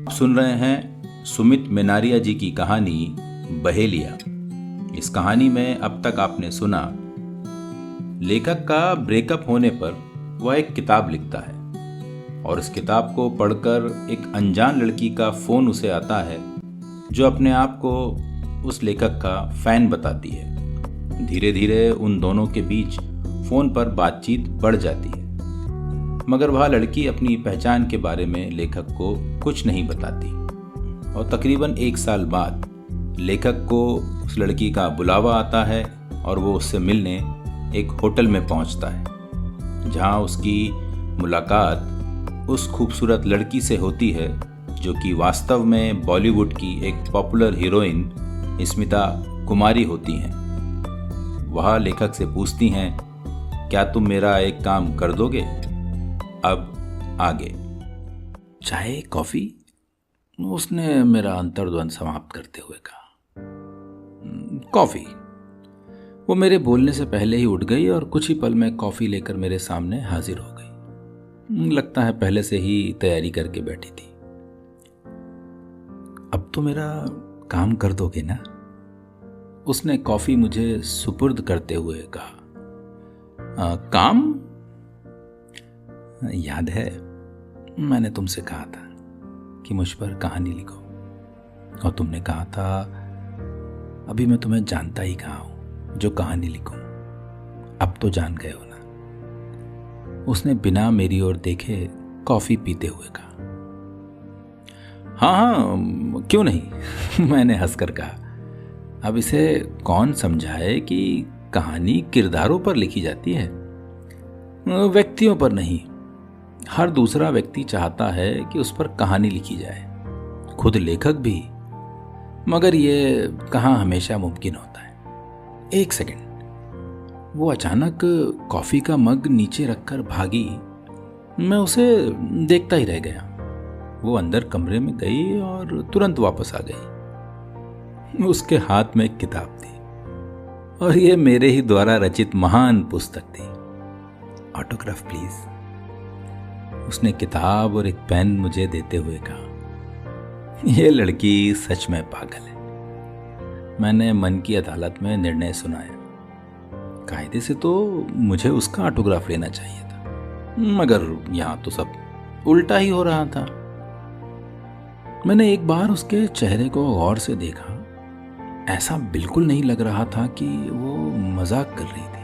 सुन रहे हैं सुमित मेनारिया जी की कहानी बहेलिया। इस कहानी में अब तक आपने सुना लेखक का ब्रेकअप होने पर वह एक किताब लिखता है और इस किताब को पढ़कर एक अनजान लड़की का फ़ोन उसे आता है जो अपने आप को उस लेखक का फ़ैन बताती है। धीरे धीरे उन दोनों के बीच फ़ोन पर बातचीत बढ़ जाती है, मगर वह लड़की अपनी पहचान के बारे में लेखक को कुछ नहीं बताती और तकरीबन 1 साल बाद लेखक को उस लड़की का बुलावा आता है और वो उससे मिलने एक होटल में पहुंचता है, जहां उसकी मुलाकात उस खूबसूरत लड़की से होती है जो कि वास्तव में बॉलीवुड की एक पॉपुलर हीरोइन स्मिता कुमारी होती हैं। वह लेखक से पूछती हैं, क्या तुम मेरा एक काम कर दोगे? अब आगे। चाय कॉफी? उसने मेरा अंतर्द्वंद समाप्त करते हुए कहा। कॉफी। वो मेरे बोलने से पहले ही उठ गई और कुछ ही पल में कॉफी लेकर मेरे सामने हाजिर हो गई। लगता है पहले से ही तैयारी करके बैठी थी। अब तो मेरा काम कर दोगे ना? उसने कॉफी मुझे सुपुर्द करते हुए कहा। काम? याद है मैंने तुमसे कहा था कि मुझ पर कहानी लिखो, और तुमने कहा था अभी मैं तुम्हें जानता ही कहाँ हूं जो कहानी लिखूं। अब तो जान गए हो ना? उसने बिना मेरी ओर देखे कॉफी पीते हुए कहा। हाँ, क्यों नहीं मैंने हंसकर कहा। अब इसे कौन समझाए कि कहानी किरदारों पर लिखी जाती है, व्यक्तियों पर नहीं। हर दूसरा व्यक्ति चाहता है कि उस पर कहानी लिखी जाए, खुद लेखक भी, मगर ये कहाँ हमेशा मुमकिन होता है। 1 सेकंड। वो अचानक कॉफी का मग नीचे रखकर भागी। मैं उसे देखता ही रह गया। वो अंदर कमरे में गई और तुरंत वापस आ गई। उसके हाथ में एक किताब थी और ये मेरे ही द्वारा रचित महान पुस्तक थी। Autograph please. उसने किताब और एक पेन मुझे देते हुए कहा। यह लड़की सच में पागल है। मैंने मन की अदालत में निर्णय सुनाया। कायदे से तो मुझे उसका ऑटोग्राफ लेना चाहिए था, मगर यहां तो सब उल्टा ही हो रहा था। मैंने एक बार उसके चेहरे को गौर से देखा। ऐसा बिल्कुल नहीं लग रहा था कि वो मजाक कर रही थी।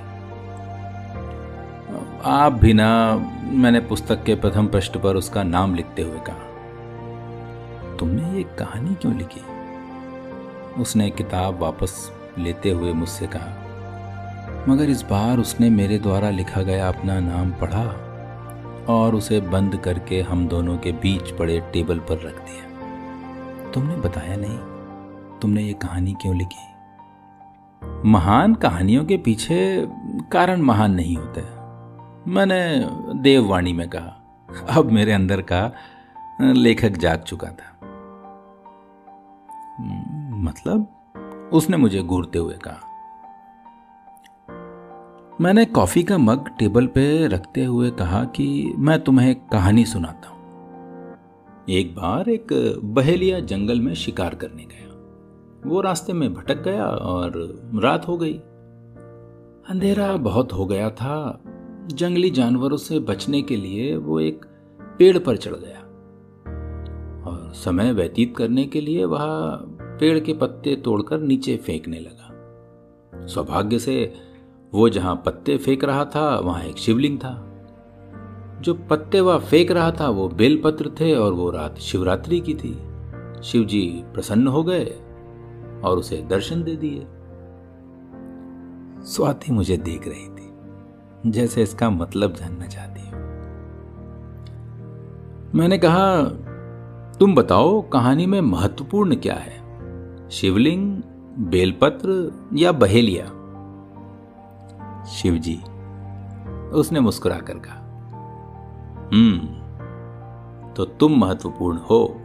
आप भी ना, मैंने पुस्तक के प्रथम पृष्ठ पर उसका नाम लिखते हुए कहा। तुमने ये कहानी क्यों लिखी? उसने किताब वापस लेते हुए मुझसे कहा, मगर इस बार उसने मेरे द्वारा लिखा गया अपना नाम पढ़ा और उसे बंद करके हम दोनों के बीच पड़े टेबल पर रख दिया। तुमने बताया नहीं तुमने ये कहानी क्यों लिखी? महान कहानियों के पीछे कारण महान नहीं होते, मैंने देववाणी में कहा। अब मेरे अंदर का लेखक जाग चुका था। मतलब? उसने मुझे घूरते हुए कहा। मैंने कॉफी का मग टेबल पे रखते हुए कहा कि मैं तुम्हें एक कहानी सुनाता हूं। एक बार एक बहेलिया जंगल में शिकार करने गया। वो रास्ते में भटक गया और रात हो गई। अंधेरा बहुत हो गया था। जंगली जानवरों से बचने के लिए वो एक पेड़ पर चढ़ गया और समय व्यतीत करने के लिए वह पेड़ के पत्ते तोड़कर नीचे फेंकने लगा। सौभाग्य से वो जहां पत्ते फेंक रहा था वहां एक शिवलिंग था। जो पत्ते वह फेंक रहा था वो बेलपत्र थे और वो रात शिवरात्रि की थी। शिवजी प्रसन्न हो गए और उसे दर्शन दे दिए। स्वाति मुझे देख रही थी, जैसे इसका मतलब जानना चाहती हो। मैंने कहा, तुम बताओ कहानी में महत्वपूर्ण क्या है, शिवलिंग, बेलपत्र या बहेलिया? शिवजी, उसने मुस्कुराकर कहा। तो तुम महत्वपूर्ण हो,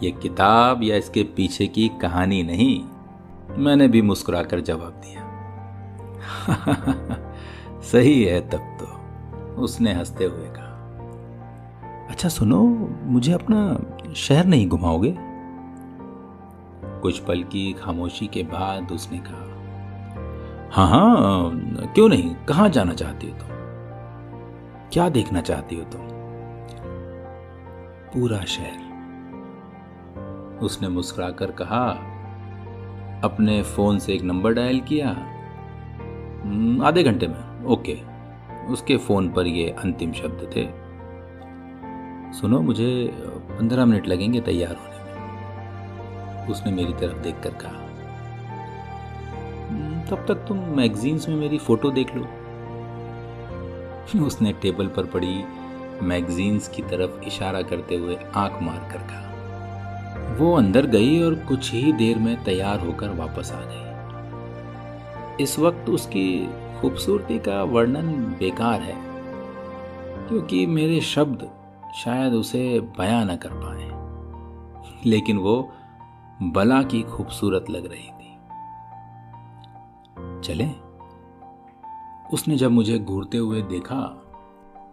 ये किताब या इसके पीछे की कहानी नहीं। मैंने भी मुस्कुराकर जवाब दिया। सही है तब तो, उसने हंसते हुए कहा। अच्छा सुनो, मुझे अपना शहर नहीं घुमाओगे? कुछ पल की खामोशी के बाद उसने कहा, हाँ हाँ, क्यों नहीं, कहाँ जाना चाहती हो तुम? क्या देखना चाहती हो तुम? पूरा शहर। उसने मुस्कुराकर कहा, अपने फोन से एक नंबर डायल किया, आधे घंटे में, ओके। उसके फोन पर ये अंतिम शब्द थे। सुनो, मुझे 15 मिनट लगेंगे तैयार होने में, उसने मेरी तरफ देखकर कहा। तब तक तुम मैगजीन्स में मेरी फोटो देख लो। उसने टेबल पर पड़ी मैगजीन्स की तरफ इशारा करते हुए आंख मार कर कहा। वो अंदर गई और कुछ ही देर में तैयार होकर वापस आ गई। इस वक्त उसकी खूबसूरती का वर्णन बेकार है, क्योंकि मेरे शब्द शायद उसे बयां न कर पाए, लेकिन वो बला की खूबसूरत लग रही थी। चले? उसने जब मुझे घूरते हुए देखा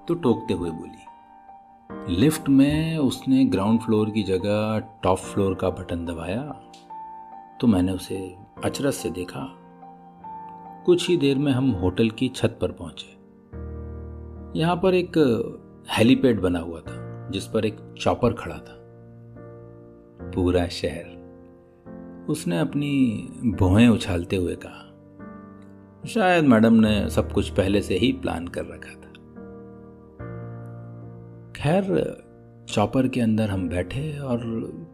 तो टोकते हुए बोली। लिफ्ट में उसने ग्राउंड फ्लोर की जगह टॉप फ्लोर का बटन दबाया तो मैंने उसे अचरज से देखा। कुछ ही देर में हम होटल की छत पर पहुंचे। यहां पर एक हेलीपैड बना हुआ था जिस पर एक चॉपर खड़ा था। पूरा शहर, उसने अपनी भौहें उछालते हुए कहा। शायद मैडम ने सब कुछ पहले से ही प्लान कर रखा था। खैर, चॉपर के अंदर हम बैठे और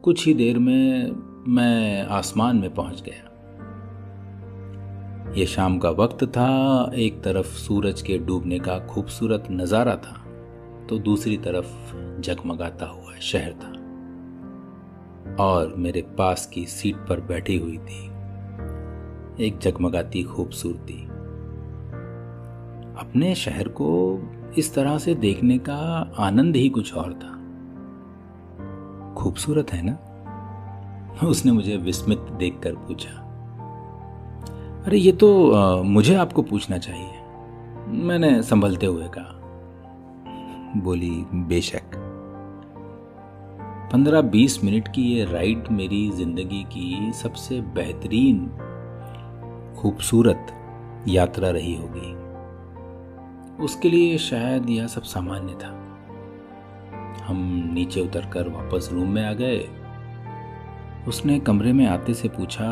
कुछ ही देर में मैं आसमान में पहुंच गया। ये शाम का वक्त था। एक तरफ सूरज के डूबने का खूबसूरत नजारा था तो दूसरी तरफ जगमगाता हुआ शहर था, और मेरे पास की सीट पर बैठी हुई थी एक जगमगाती खूबसूरती। अपने शहर को इस तरह से देखने का आनंद ही कुछ और था। खूबसूरत है ना? उसने मुझे विस्मित देखकर पूछा। अरे ये तो मुझे आपको पूछना चाहिए, मैंने संभलते हुए कहा। बोली, बेशक। 15-20 मिनट की ये राइड मेरी जिंदगी की सबसे बेहतरीन खूबसूरत यात्रा रही होगी। उसके लिए शायद यह सब सामान्य था। हम नीचे उतरकर वापस रूम में आ गए। उसने कमरे में आते से पूछा,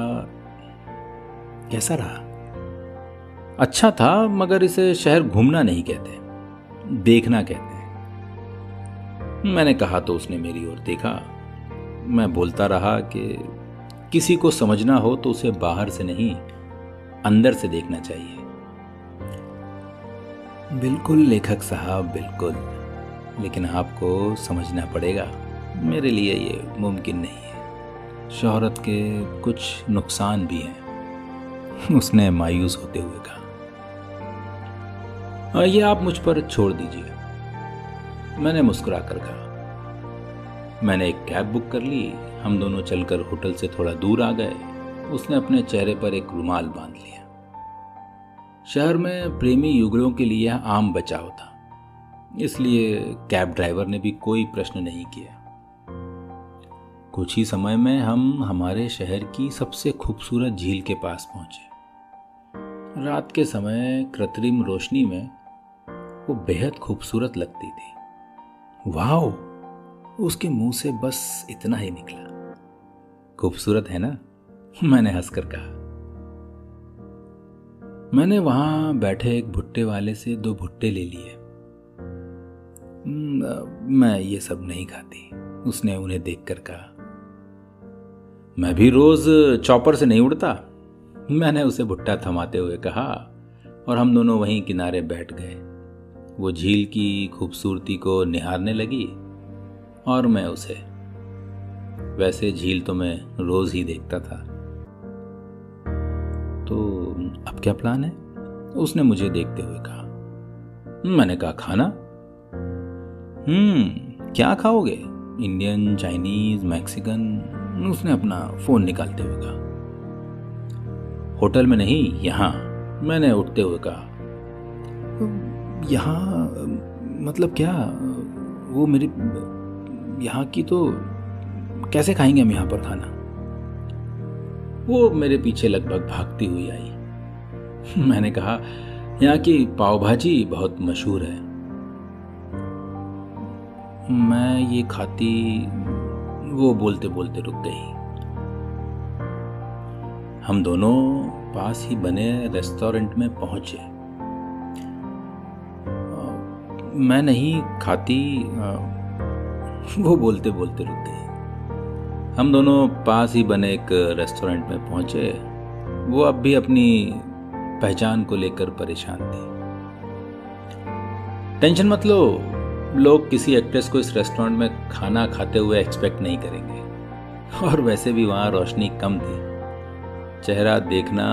कैसा रहा? अच्छा था, मगर इसे शहर घूमना नहीं कहते, देखना कहते हैं। मैंने कहा तो उसने मेरी ओर देखा। मैं बोलता रहा कि किसी को समझना हो तो उसे बाहर से नहीं, अंदर से देखना चाहिए। बिल्कुल लेखक साहब, बिल्कुल, लेकिन आपको समझना पड़ेगा, मेरे लिए ये मुमकिन नहीं है। शोहरत के कुछ नुकसान भी हैं, उसने मायूस होते हुए कहा। ये आप मुझ पर छोड़ दीजिए, मैंने मुस्कुरा कर कहा। मैंने एक कैब बुक कर ली। हम दोनों चलकर होटल से थोड़ा दूर आ गए। उसने अपने चेहरे पर एक रुमाल बांध लिया। शहर में प्रेमी युगलों के लिए आम बचाव था, इसलिए कैब ड्राइवर ने भी कोई प्रश्न नहीं किया। कुछ ही समय में हम हमारे शहर की सबसे खूबसूरत झील के पास पहुंचे। रात के समय कृत्रिम रोशनी में वो बेहद खूबसूरत लगती थी। वाओ! उसके मुंह से बस इतना ही निकला। खूबसूरत है ना? मैंने हंसकर कहा। मैंने वहां बैठे एक भुट्टे वाले से 2 भुट्टे ले लिए। मैं ये सब नहीं खाती, उसने उन्हें देखकर कहा। मैं भी रोज चॉपर से नहीं उड़ता, मैंने उसे भुट्टा थमाते हुए कहा, और हम दोनों वहीं किनारे बैठ गए। वो झील की खूबसूरती को निहारने लगी और मैं उसे। वैसे झील तो मैं रोज ही देखता था। तो अब क्या प्लान है? उसने मुझे देखते हुए कहा। मैंने कहा, खाना। क्या खाओगे? Indian, Chinese, Mexican? उसने अपना फोन निकालते हुए कहा। होटल में नहीं, यहां, मैंने उठते हुए कहा। यहाँ मतलब क्या? वो मेरी यहाँ की तो कैसे खाएंगे हम यहाँ पर खाना? वो मेरे पीछे लगभग भागती हुई आई। मैंने कहा, यहाँ की पाव भाजी बहुत मशहूर है। मैं ये खाती, वो बोलते बोलते रुक गई। हम दोनों पास ही बने रेस्टोरेंट में पहुंचे। मैं नहीं खाती, वो बोलते बोलते रुक गई। हम दोनों पास ही बने एक रेस्टोरेंट में पहुंचे। वो अब भी अपनी पहचान को लेकर परेशान थी। टेंशन मत लो, लोग किसी एक्ट्रेस को इस रेस्टोरेंट में खाना खाते हुए एक्सपेक्ट नहीं करेंगे। और वैसे भी वहाँ रोशनी कम थी, चेहरा देखना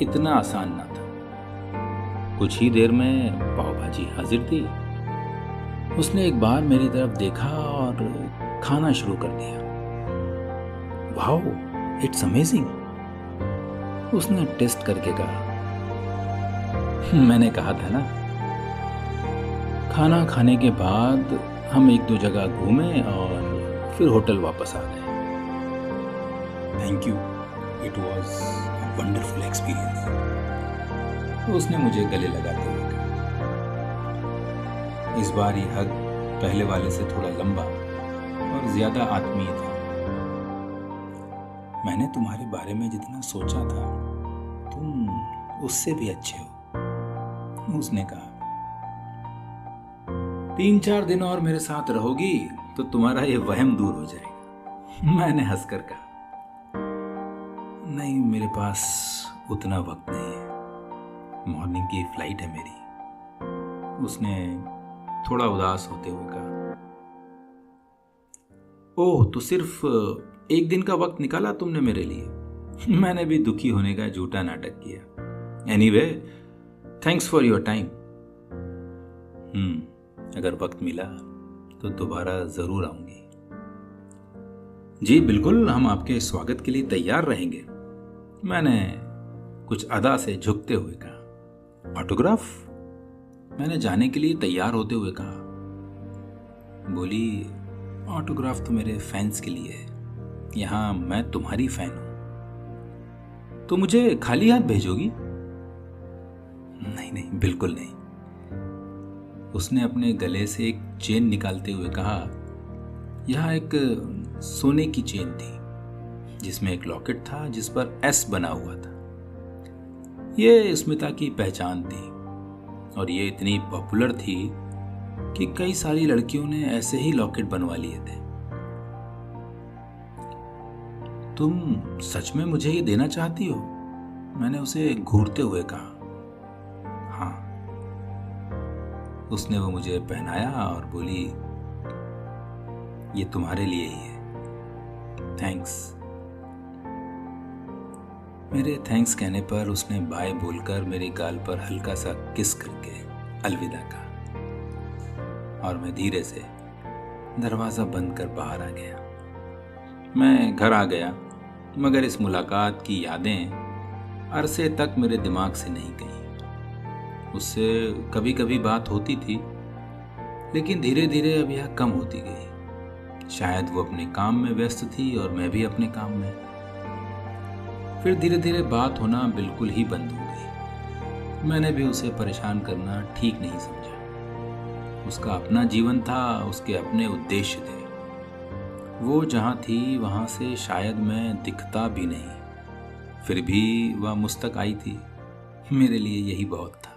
इतना आसान ना था। कुछ ही देर में पाव भाजी हाजिर थी। उसने एक बार मेरी तरफ देखा और खाना शुरू कर दिया। वाओ, इट्स अमेजिंग, उसने टेस्ट करके कहा। मैंने कहा था ना। खाना खाने के बाद हम एक दो जगह घूमे और फिर होटल वापस आ गए। Thank you, it was a wonderful experience, उसने मुझे गले लगाते हुए कहा। इस बार ये हग पहले वाले से थोड़ा लंबा और ज्यादा आत्मीय था। मैंने तुम्हारे बारे में जितना सोचा था, तुम उससे भी अच्छे हो, उसने कहा। 3-4 दिन और मेरे साथ रहोगी तो तुम्हारा ये वहम दूर हो जाएगा, मैंने हंसकर कहा। नहीं, मेरे पास उतना वक्त नहीं है, मॉर्निंग की फ्लाइट है मेरी, उसने थोड़ा उदास होते हुए कहा। ओह, तो सिर्फ एक दिन का वक्त निकाला तुमने मेरे लिए? मैंने भी दुखी होने का झूठा नाटक किया। Anyway, thanks for your time. अगर वक्त मिला तो दोबारा जरूर आऊंगी। जी बिल्कुल, हम आपके स्वागत के लिए तैयार रहेंगे, मैंने कुछ अदा से झुकते हुए कहा। ऑटोग्राफ? मैंने जाने के लिए तैयार होते हुए कहा। बोली, ऑटोग्राफ तो मेरे फैंस के लिए है, यहां मैं तुम्हारी फैन हूं, तो मुझे खाली हाथ भेजोगी? नहीं नहीं, बिल्कुल नहीं, उसने अपने गले से एक चेन निकालते हुए कहा। यह एक सोने की चेन थी जिसमें एक लॉकेट था जिस पर एस बना हुआ था। ये स्मिता की पहचान थी और ये इतनी पॉपुलर थी कि कई सारी लड़कियों ने ऐसे ही लॉकेट बनवा लिए थे। तुम सच में मुझे ये देना चाहती हो? मैंने उसे घूरते हुए कहा। हाँ, उसने वो मुझे पहनाया और बोली, ये तुम्हारे लिए ही है, थैंक्स। मेरे थैंक्स कहने पर उसने बाय बोलकर मेरे गाल पर हल्का सा किस करके अलविदा कहा और मैं धीरे से दरवाजा बंद कर बाहर आ गया। मैं घर आ गया, मगर इस मुलाकात की यादें अरसे तक मेरे दिमाग से नहीं गई। उससे कभी कभी बात होती थी, लेकिन धीरे धीरे अब यह कम होती गई। शायद वो अपने काम में व्यस्त थी और मैं भी अपने काम में। फिर धीरे धीरे बात होना बिल्कुल ही बंद हो गई। मैंने भी उसे परेशान करना ठीक नहीं समझा। उसका अपना जीवन था, उसके अपने उद्देश्य थे। वो जहाँ थी वहाँ से शायद मैं दिखता भी नहीं, फिर भी वह मुझ तक आई थी। मेरे लिए यही बहुत था।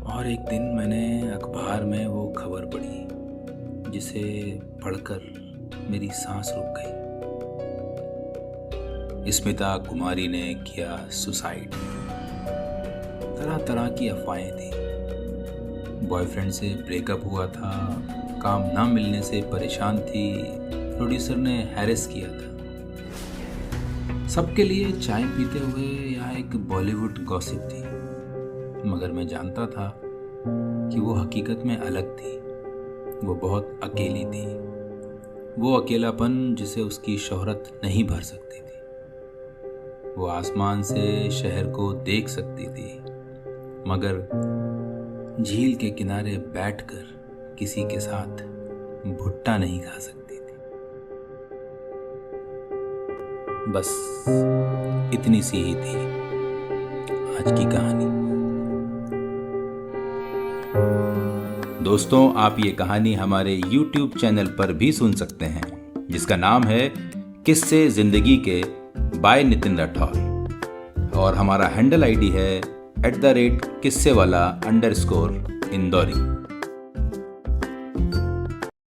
और एक दिन मैंने अखबार में वो खबर पढ़ी जिसे पढ़कर मेरी सांस रुक गई। स्मिता कुमारी ने किया सुसाइड। तरह तरह की अफवाहें थी। बॉयफ्रेंड से ब्रेकअप हुआ था, काम ना मिलने से परेशान थी, प्रोड्यूसर ने हैरेस किया था। सबके लिए चाय पीते हुए यह एक बॉलीवुड गॉसिप थी, मगर मैं जानता था कि वो हकीकत में अलग थी। वो बहुत अकेली थी, वो अकेलापन जिसे उसकी शोहरत नहीं भर सकती थी। वो आसमान से शहर को देख सकती थी, मगर झील के किनारे बैठकर किसी के साथ भुट्टा नहीं खा सकती थी। बस इतनी सी ही थी आज की कहानी। दोस्तों, आप ये कहानी हमारे YouTube चैनल पर भी सुन सकते हैं, जिसका नाम है किस्से जिंदगी के बाय नितिन राठौर, और हमारा हैंडल आईडी है @kissewaala_इंदौरी।